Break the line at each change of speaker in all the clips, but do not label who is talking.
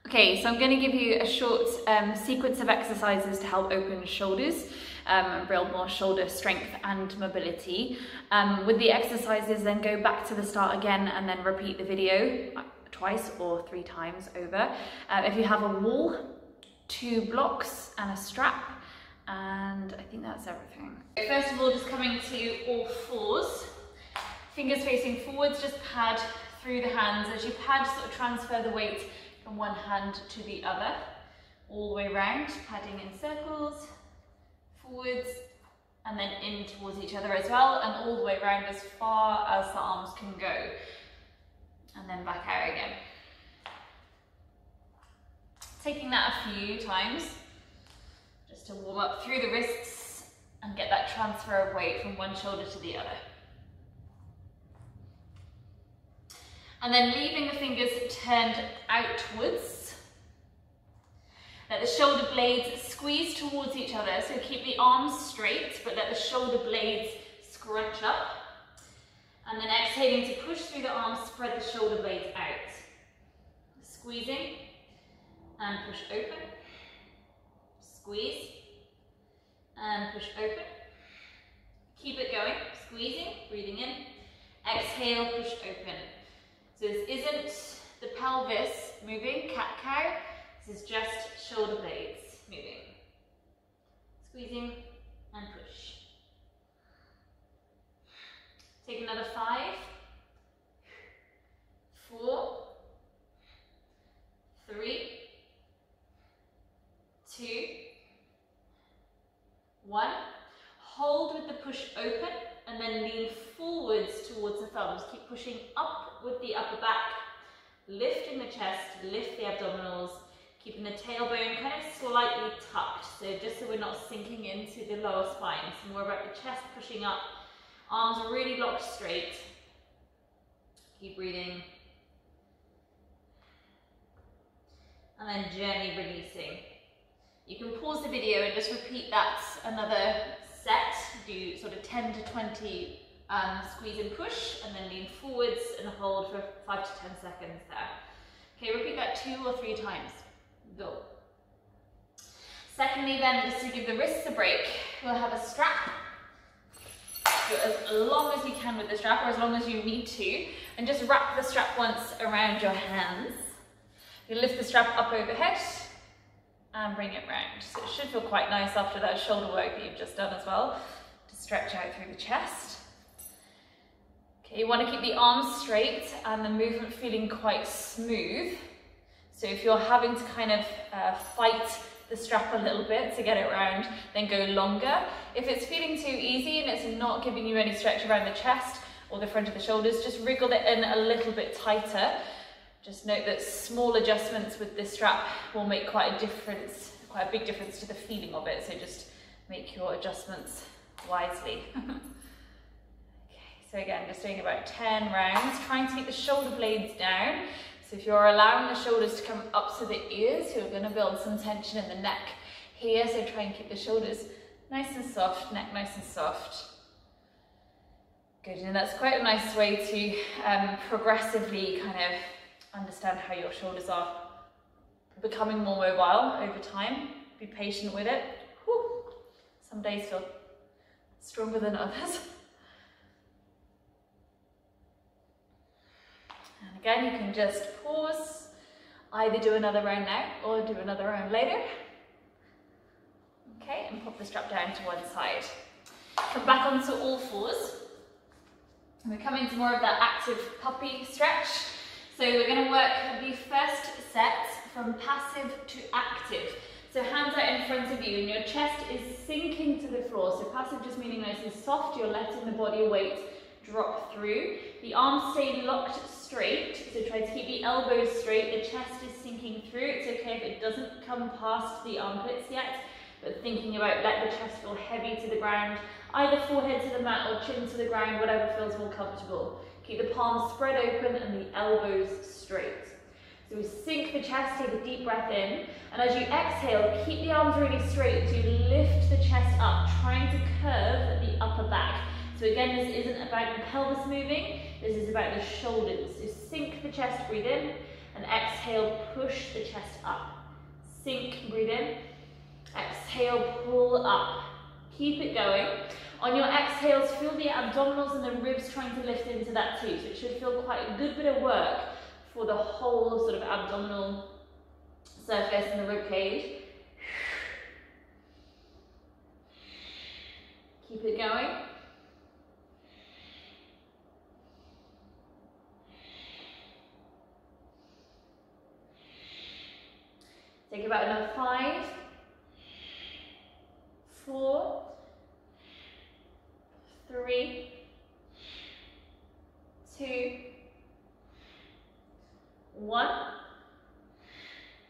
Okay, so I'm going to give you a short sequence of exercises to help open shoulders and build more shoulder strength and mobility. With the exercises, then go back to the start again and then repeat the video twice or 3 times over. If you have a wall, 2 blocks and a strap, and I think that's everything. First of all, just coming to all fours, fingers facing forwards, just pad through the hands. As you pad, sort of transfer the weight from one hand to the other, all the way around, padding in circles, forwards, and then in towards each other as well, and all the way around as far as the arms can go, and then back out again. Taking that a few times, just to warm up through the wrists and get that transfer of weight from one shoulder to the other. And then leaving the fingers turned outwards. Let the shoulder blades squeeze towards each other, so keep the arms straight, but let the shoulder blades scrunch up. And then exhaling to push through the arms, spread the shoulder blades out. Squeezing and push open. Squeeze and push open. Keep it going, squeezing, breathing in. Exhale, push open. So this isn't the pelvis moving, cat-cow. This is just shoulder blades moving. Squeezing and push. Take another 5, 4, 3, 2, 1. Hold with the push open and then lean forwards towards the thumbs. Keep pushing up with the upper back, lifting the chest, lift the abdominals, keeping the tailbone kind of slightly tucked, so just so we're not sinking into the lower spine. It's more about the chest pushing up, arms really locked straight. Keep breathing. And then gently releasing. You can pause the video and just repeat that another set. Do sort of 10 to 20 squeeze and push, and then lean forwards and hold for 5 to 10 seconds there. Okay, repeat that 2 or 3 times. Go. Secondly then, just to give the wrists a break, we'll have a strap. Go as long as you can with the strap, or as long as you need to, and just wrap the strap once around your hands. You lift the strap up overhead and bring it round. So it should feel quite nice after that shoulder work that you've just done as well, to stretch out through the chest. Okay, you want to keep the arms straight and the movement feeling quite smooth. So if you're having to kind of fight the strap a little bit to get it round, then go longer. If it's feeling too easy and it's not giving you any stretch around the chest or the front of the shoulders, just wriggle it in a little bit tighter. Just note that small adjustments with this strap will make quite a difference, quite a big difference to the feeling of it. So just make your adjustments wisely. Okay, so again, just doing about 10 rounds, trying to keep the shoulder blades down. So if you're allowing the shoulders to come up to the ears, you're going to build some tension in the neck here. So try and keep the shoulders nice and soft, neck nice and soft. Good, and that's quite a nice way to progressively kind of understand how your shoulders are becoming more mobile over time. Be patient with it. Whew. Some days feel stronger than others. And again, you can just pause, either do another round now or do another round later. Okay, and pop the strap down to one side. Come back onto all fours. And we're coming to more of that active puppy stretch. So we're going to work the first set from passive to active. So hands out in front of you and your chest is sinking to the floor. So passive just meaning nice and soft, you're letting the body weight drop through. The arms stay locked straight, so try to keep the elbows straight, the chest is sinking through. It's okay if it doesn't come past the armpits yet, but thinking about let the chest feel heavy to the ground, either forehead to the mat or chin to the ground, whatever feels more comfortable. Keep the palms spread open and the elbows straight. So we sink the chest, take a deep breath in, and as you exhale, keep the arms really straight to lift the chest up, trying to curve the upper back. So again, this isn't about the pelvis moving, this is about the shoulders. So sink the chest, breathe in, and and exhale, push the chest up. Sink, breathe in. Exhale, pull up. Keep it going. On your exhales, feel the abdominals and the ribs trying to lift into that too. So it should feel quite a good bit of work for the whole sort of abdominal surface and the rib cage. Keep it going. Take about another 5, 4, 3, 2, 1.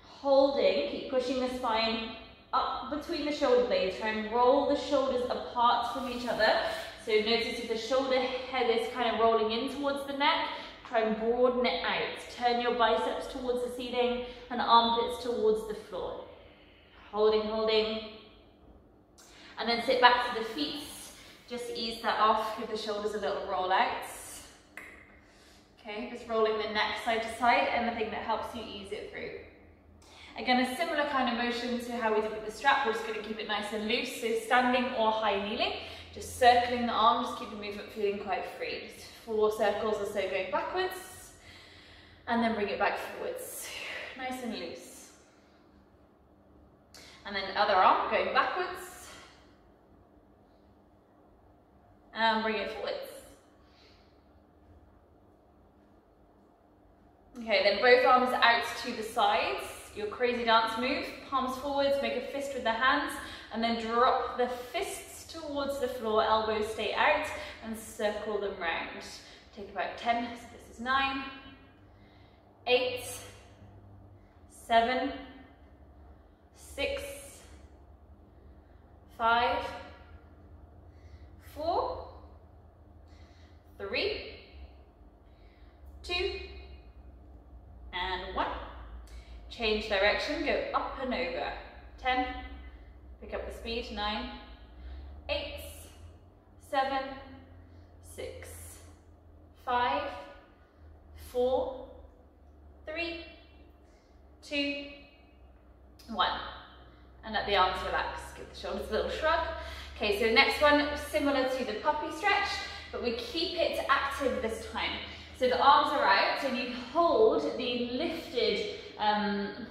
Holding, keep pushing the spine up between the shoulder blades. Try and roll the shoulders apart from each other. So notice if the shoulder head is kind of rolling in towards the neck, try and broaden it out. Turn your biceps towards the ceiling and armpits towards the floor. Holding, holding. And then sit back to the feet. Just ease that off, give the shoulders a little roll out. Okay, just rolling the neck side to side, anything that helps you ease it through. Again, a similar kind of motion to how we did with the strap. We're just going to keep it nice and loose, so standing or high kneeling, just circling the arm, just keep the movement feeling quite free. Just 4 circles or so going backwards, and then bring it back forwards, nice and loose. And then other arm going backwards, and bring it forwards. Okay, then both arms out to the sides. Your crazy dance move, palms forwards, make a fist with the hands, and then drop the fists towards the floor, elbows stay out, and circle them round. Take about 10, so this is 9, 8, 7, 6, 5, 4, 3, 2, and 1. Change direction, go up and over. 10, pick up the speed, 9, 8, 7, 6, 5, 4, 3, 2, 1. And let the arms relax. Give the shoulders a little shrug. Okay, so next one, similar to the puppy stretch, but we keep it active this time. So the arms are out and you hold the lifted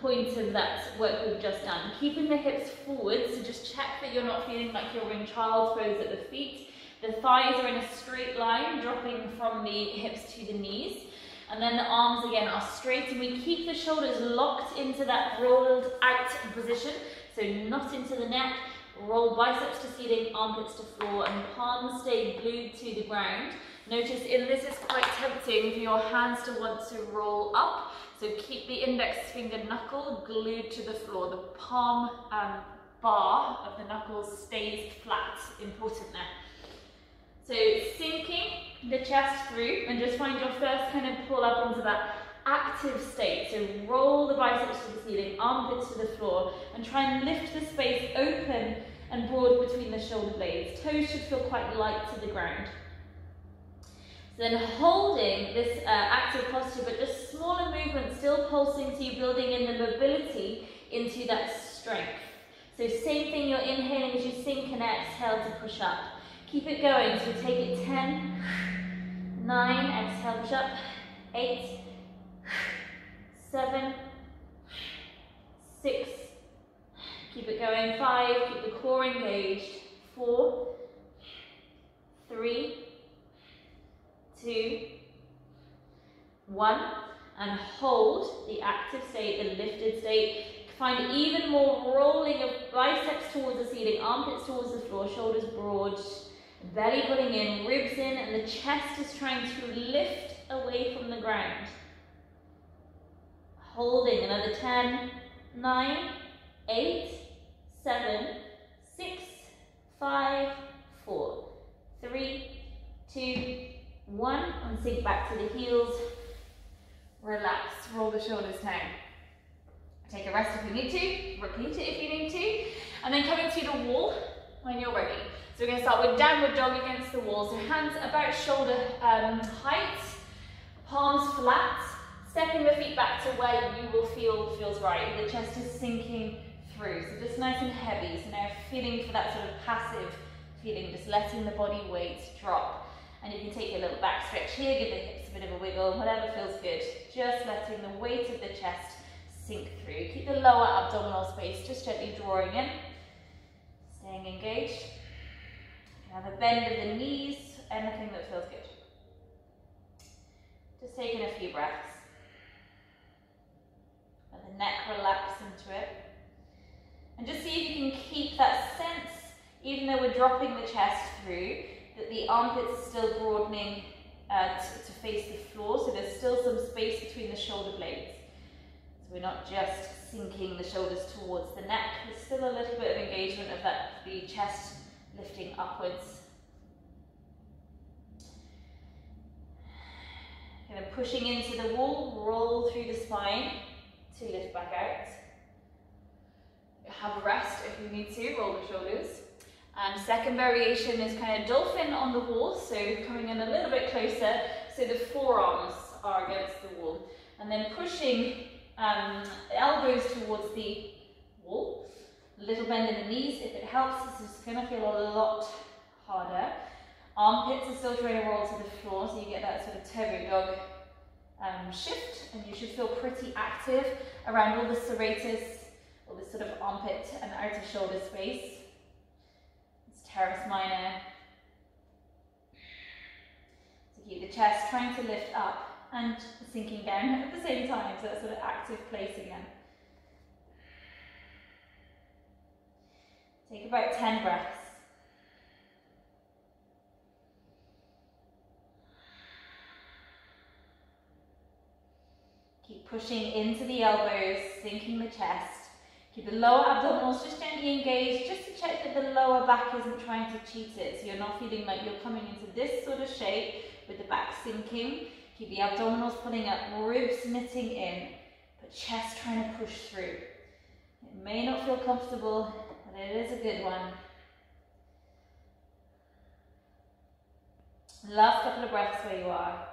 point of that work we've just done. Keeping the hips forward, so just check that you're not feeling like you're in child's pose at the feet. The thighs are in a straight line, dropping from the hips to the knees. And then the arms again are straight, and we keep the shoulders locked into that rolled out position. So not into the neck, roll biceps to ceiling, armpits to floor, and palms stay glued to the ground. Notice in this is quite tempting for your hands to want to roll up. So keep the index finger knuckle glued to the floor. The palm bar of the knuckles stays flat, important there. So sinking the chest through, and just find your first kind of pull up into that active state. So roll the biceps to the ceiling, armpits to the floor, and try and lift the space open and broad between the shoulder blades. Toes should feel quite light to the ground. So then holding this active posture, but just smaller movements, still pulsing to you, building in the mobility into that strength. So same thing, you're inhaling as you sink and exhale to push up. Keep it going, so take it 10, 9, exhale, push up, 8, 7, 6, keep it going, 5, keep the core engaged, 4, 3, 2, 1, and hold the active state, the lifted state. Find even more rolling of biceps towards the ceiling, armpits towards the floor, shoulders broad, belly pulling in, ribs in, and the chest is trying to lift away from the ground. Holding another 10, 9, 8, 7, 6, 5, 4, 3, 2, 1, and sink back to the heels. Relax, roll the shoulders down. Take a rest if you need to, repeat it if you need to, and then coming to the wall when you're ready. So we're going to start with downward dog against the wall. So hands about shoulder height, palms flat. stepping the feet back to where you will feel feels right. The chest is sinking through, so just nice and heavy. So now feeling for that sort of passive feeling, just letting the body weight drop. And you can take a little back stretch here, give the hips a bit of a wiggle, whatever feels good. Just letting the weight of the chest sink through. Keep the lower abdominal space just gently drawing in, staying engaged. You can have a bend of the knees, anything that feels good. Just taking a few breaths. Let the neck relax into it. And just see if you can keep that sense, even though we're dropping the chest through, that the armpits are still broadening to face the floor, so there's still some space between the shoulder blades. So we're not just sinking the shoulders towards the neck, there's still a little bit of engagement of that, the chest lifting upwards. And then pushing into the wall, roll through the spine to lift back out. Have a rest if you need to, roll the shoulders. And second variation is kind of dolphin on the wall, so coming in a little bit closer, so the forearms are against the wall. And then pushing elbows towards the wall, a little bend in the knees. If it helps, this is going to feel a lot harder. Armpits are still trying to roll to the floor, so you get that sort of turbo dog shift, and you should feel pretty active around all the serratus, all this sort of armpit and outer shoulder space. It's teres minor. So keep the chest trying to lift up and sinking down at the same time, so that sort of active place again. Take about 10 breaths. Keep pushing into the elbows, sinking the chest. Keep the lower abdominals just gently engaged, just to check that the lower back isn't trying to cheat it. So you're not feeling like you're coming into this sort of shape with the back sinking. Keep the abdominals pulling up, ribs knitting in, but chest trying to push through. It may not feel comfortable, but it is a good one. Last couple of breaths where you are.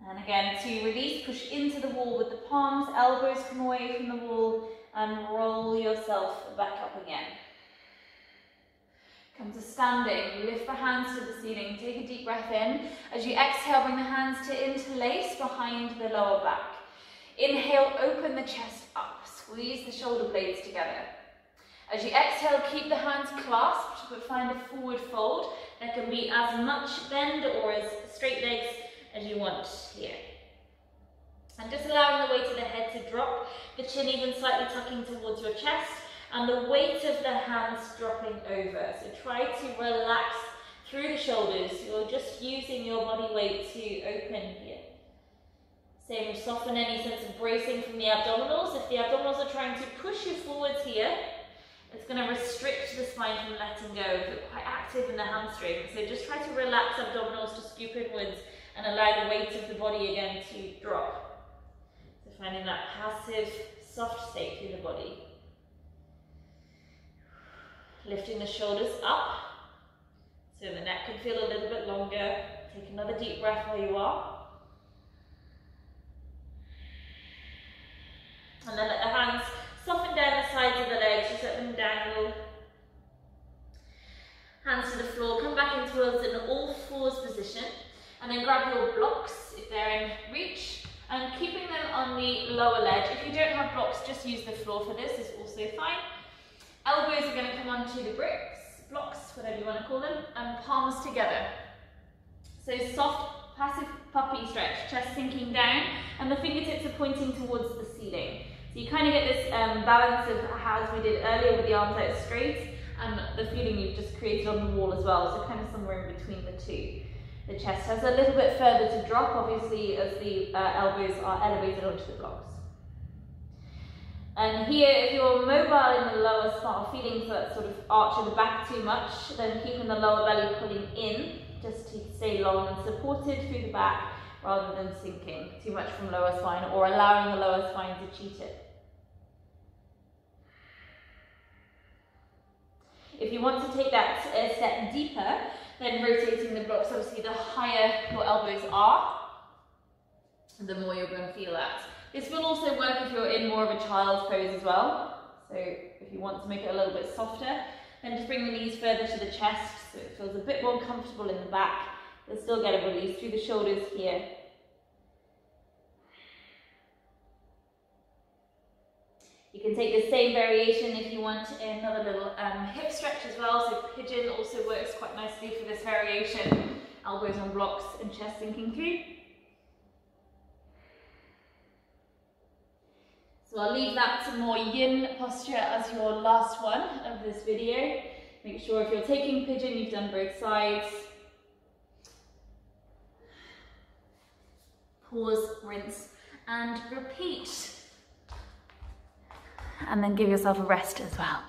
And again, to release, push into the wall with the palms, elbows come away from the wall, and roll yourself back up again. Come to standing, lift the hands to the ceiling, take a deep breath in. As you exhale, bring the hands to interlace behind the lower back. Inhale, open the chest up, squeeze the shoulder blades together. As you exhale, keep the hands clasped, but find a forward fold. That can be as much bend or as straight legs as you want here. And just allowing the weight of the head to drop, the chin even slightly tucking towards your chest, and the weight of the hands dropping over. So try to relax through the shoulders. You're just using your body weight to open here. Same, soften any sense of bracing from the abdominals. If the abdominals are trying to push you forwards here, it's going to restrict the spine from letting go. You're quite active in the hamstring. So just try to relax abdominals to scoop inwards and allow the weight of the body again to drop. So finding that passive, soft state through the body. Lifting the shoulders up, so the neck can feel a little bit longer. Take another deep breath where you are. And then let the hands soften down the sides of the legs, just let them dangle. Hands to the floor, come back in towards an all fours position. And then grab your blocks if they're in reach, and keeping them on the lower ledge. If you don't have blocks, just use the floor for this, is also fine. Elbows are going to come onto the bricks, blocks, whatever you want to call them, and palms together. So soft, passive puppy stretch, chest sinking down, and the fingertips are pointing towards the ceiling. So you kind of get this balance of as we did earlier with the arms out straight, and the feeling you've just created on the wall as well, so kind of somewhere in between the two. The chest has a little bit further to drop, obviously, as the elbows are elevated onto the blocks. And here, if you're mobile in the lower spine, feeling that sort of arch of the back too much, then keeping the lower belly pulling in, just to stay long and supported through the back, rather than sinking too much from lower spine, or allowing the lower spine to cheat it. If you want to take that a step deeper, then rotating the blocks. Obviously, the higher your elbows are, the more you're going to feel that. This will also work if you're in more of a child's pose as well. So if you want to make it a little bit softer, then just bring the knees further to the chest so it feels a bit more comfortable in the back. You'll still get a release through the shoulders here. You can take the same variation if you want another little hip stretch as well. So pigeon also works quite nicely for this variation. Elbows on blocks and chest sinking through. So I'll leave that to more yin posture as your last one of this video. Make sure if you're taking pigeon, you've done both sides. Pause, rinse, and repeat. And then give yourself a rest as well.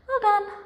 Well done.